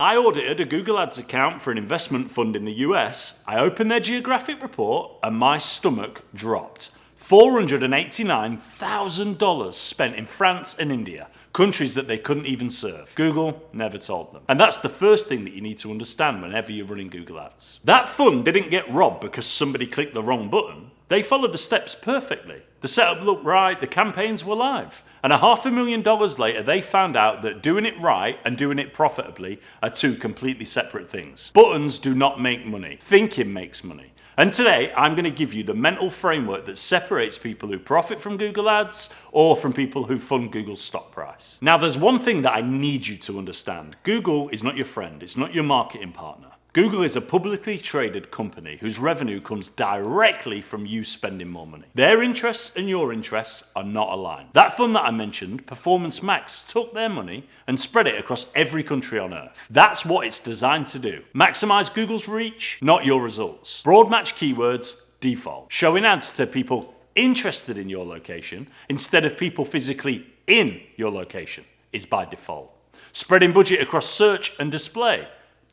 I audited a Google Ads account for an investment fund in the US. I opened their geographic report and my stomach dropped. $489,000 spent in France and India, countries that they couldn't even serve. Google never told them. And that's the first thing that you need to understand whenever you're running Google Ads. That fund didn't get robbed because somebody clicked the wrong button. They followed the steps perfectly. The setup looked right, the campaigns were live. And $500,000 later, they found out that doing it right and doing it profitably are two completely separate things. Buttons do not make money. Thinking makes money. And today, I'm going to give you the mental framework that separates people who profit from Google Ads or from people who fund Google's stock price. Now, there's one thing that I need you to understand. Google is not your friend. It's not your marketing partner. Google is a publicly traded company whose revenue comes directly from you spending more money. Their interests and your interests are not aligned. That fund that I mentioned, Performance Max, took their money and spread it across every country on earth. That's what it's designed to do. Maximize Google's reach, not your results. Broad match keywords, default. Showing ads to people interested in your location instead of people physically in your location is by default. Spreading budget across search and display,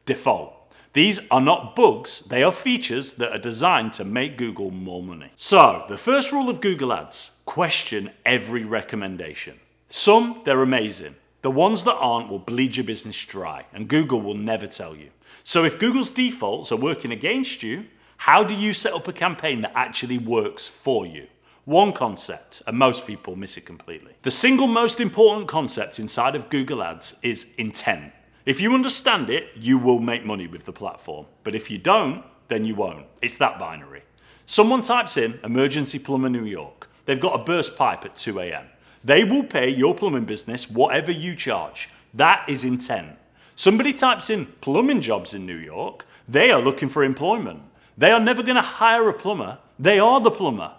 default. These are not bugs, they are features that are designed to make Google more money. So, the first rule of Google Ads, question every recommendation. Some, they're amazing. The ones that aren't will bleed your business dry, and Google will never tell you. So if Google's defaults are working against you, how do you set up a campaign that actually works for you? One concept, and most people miss it completely. The single most important concept inside of Google Ads is intent. If you understand it, you will make money with the platform. But if you don't, then you won't. It's that binary. Someone types in emergency plumber New York. They've got a burst pipe at 2 a.m. They will pay your plumbing business whatever you charge. That is intent. Somebody types in plumbing jobs in New York. They are looking for employment. They are never going to hire a plumber. They are the plumber.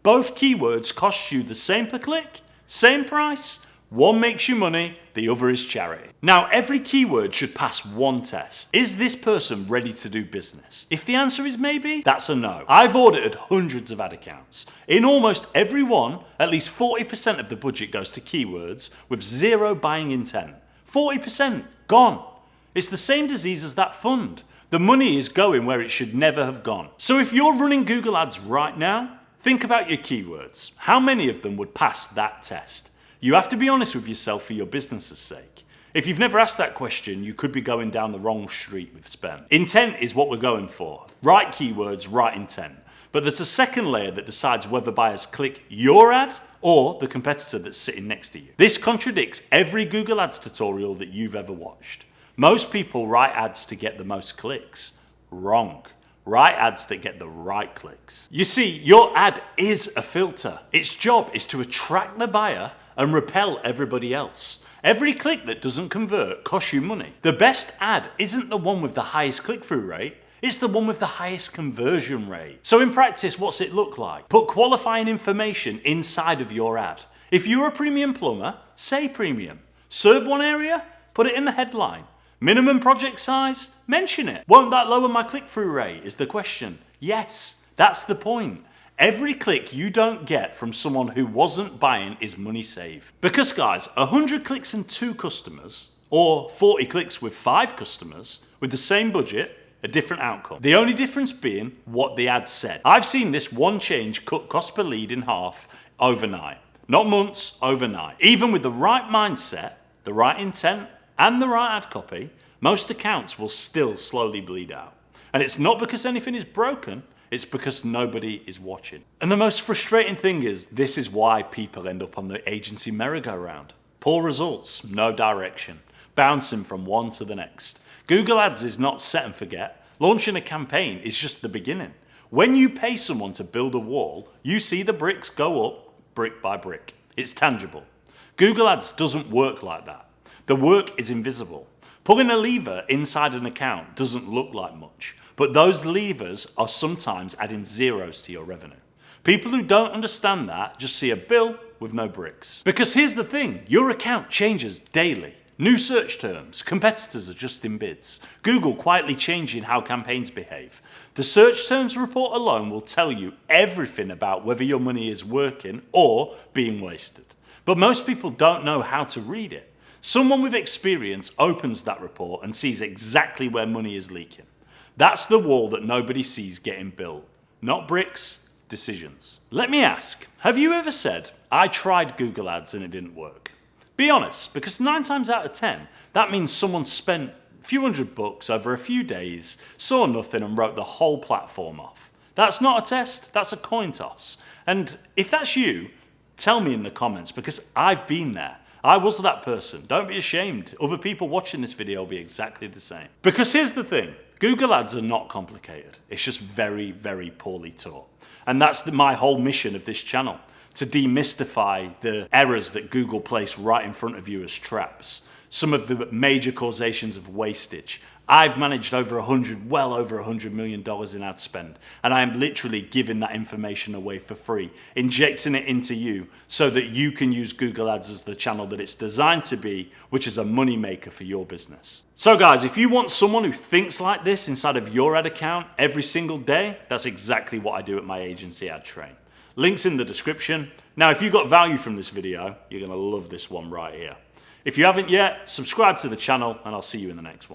Both keywords cost you the same per click, same price. One makes you money, the other is charity. Now, every keyword should pass one test. Is this person ready to do business? If the answer is maybe, that's a no. I've audited hundreds of ad accounts. In almost every one, at least 40% of the budget goes to keywords with zero buying intent. 40% gone. It's the same disease as that fund. The money is going where it should never have gone. So if you're running Google Ads right now, think about your keywords. How many of them would pass that test? You have to be honest with yourself for your business's sake. If you've never asked that question, you could be going down the wrong street with spend. Intent is what we're going for. Right keywords, right intent. But there's a second layer that decides whether buyers click your ad or the competitor that's sitting next to you. This contradicts every Google Ads tutorial that you've ever watched. Most people write ads to get the most clicks. Wrong. Write ads that get the right clicks. You see, your ad is a filter. Its job is to attract the buyer and repel everybody else. Every click that doesn't convert costs you money. The best ad isn't the one with the highest click-through rate, it's the one with the highest conversion rate. So in practice, what's it look like? Put qualifying information inside of your ad. If you're a premium plumber, say premium. Serve one area? Put it in the headline. Minimum project size? Mention it. Won't that lower my click-through rate is the question. Yes, that's the point. Every click you don't get from someone who wasn't buying is money saved. Because guys, 100 clicks and 2 customers, or 40 clicks with 5 customers, with the same budget, a different outcome. The only difference being what the ad said. I've seen this one change cut cost per lead in half overnight. Not months, overnight. Even with the right mindset, the right intent, and the right ad copy, most accounts will still slowly bleed out. And it's not because anything is broken, it's because nobody is watching. And the most frustrating thing is, this is why people end up on the agency merry-go-round. Poor results, no direction, bouncing from one to the next. Google Ads is not set and forget. Launching a campaign is just the beginning. When you pay someone to build a wall, you see the bricks go up brick by brick. It's tangible. Google Ads doesn't work like that. The work is invisible. Pulling a lever inside an account doesn't look like much, but those levers are sometimes adding zeros to your revenue. People who don't understand that just see a bill with no bricks. Because here's the thing, your account changes daily. New search terms, competitors adjusting bids, Google quietly changing how campaigns behave. The search terms report alone will tell you everything about whether your money is working or being wasted. But most people don't know how to read it. Someone with experience opens that report and sees exactly where money is leaking. That's the wall that nobody sees getting built. Not bricks, decisions. Let me ask, have you ever said, I tried Google Ads and it didn't work? Be honest, because 9 times out of 10, that means someone spent a few $100 over a few days, saw nothing and wrote the whole platform off. That's not a test, that's a coin toss. And if that's you, tell me in the comments, because I've been there. I was that person. Don't be ashamed. Other people watching this video will be exactly the same. Because here's the thing, Google Ads are not complicated. It's just very, very poorly taught. And that's my whole mission of this channel, to demystify the errors that Google place right in front of you as traps. Some of the major causations of wastage. I've managed well over $100 million in ad spend, and I am literally giving that information away for free, injecting it into you so that you can use Google Ads as the channel that it's designed to be, which is a money maker for your business. So guys, if you want someone who thinks like this inside of your ad account every single day, that's exactly what I do at my agency, Adtrain. Links in the description. Now, if you got value from this video, you're gonna love this one right here. If you haven't yet, subscribe to the channel and I'll see you in the next one.